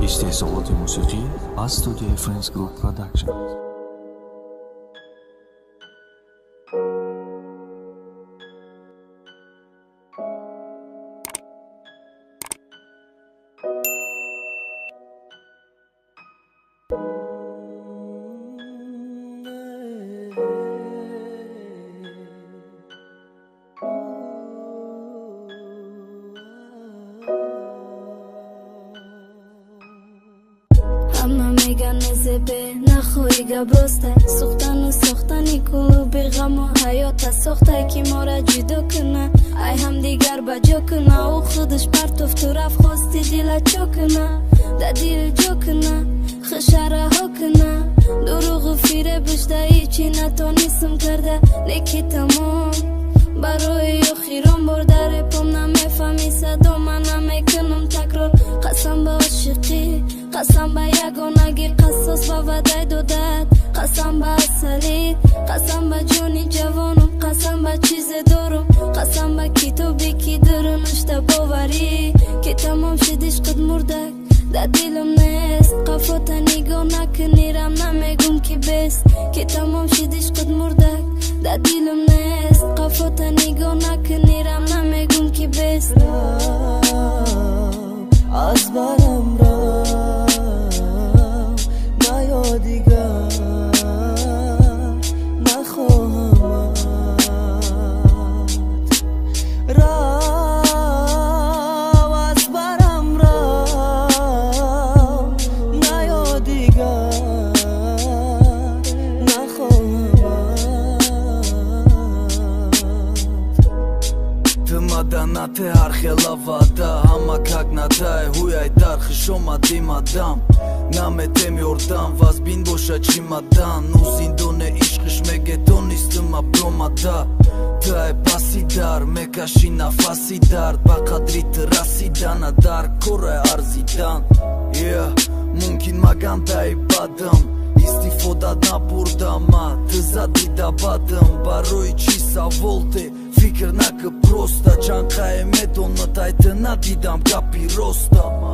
استحصالات موسیقی از استودیوی فرندز گروپ پروداکشن. Hamma megan nezebe naxohi gabrosta Suxtanu soxtani kulu bi ghamu hayota Soxta ki mora judo kuna Ay ham digar ba jo kuna U khudish partof tu raf khosti dila chokuna Da dil jokuna Khishara hokuna Durugh fire bishda ichi natonism karda Neki tamam Baroy yo khiram bordare pom namefami sado man namekunum takror Qasam ba oshiqi Qasam ba yagonagi qassos va vaday dodad Qasam ba asalit Qasam ba joni javonum Qasam ba chize dorum Qasam ba kitobi ki durunishda bovari Ki tamom shidish qid murdak Da dilim nest Qafota nigo nakniram namegum ki best Ki tamom shidish qid murdak Da dilim nest Qafota nigo nakniram namegum ki best Az baram Te arxelavada Hamakagnaდა Huiai dar xishomadi madam Nametem yordan Vazbin boşa çimadan Uzindone ishqish megetonistma bromada Dae pasidar Mekashina fasidar Baqadrit rasidana Dar kore arzidan Yeah Mumkin magandai badam Istifoda naburdama Tizadi da badam Baroi chisa volte Fikr nakë prosta Qanka e me do në tajtë na didam kapi rostama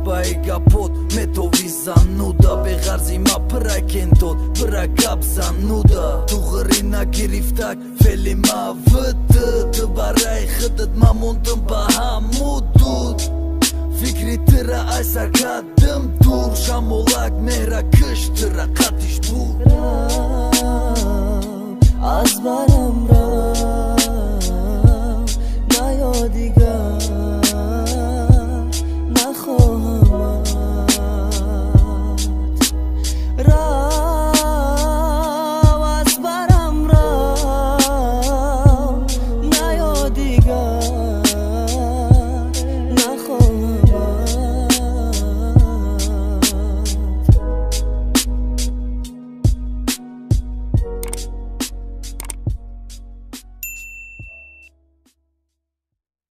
Pa e gapot me to viza nuda Be garzi ma përa kentot Përa kapsa nuda Tu gërina giriftak Feli ma vëtë Të baraj khëtët ma mundëm pa hamudut Fikri tëra ajsa ka dëm dur Shamolak mehra kësht tëra katish bur Az baram ram Na jo digar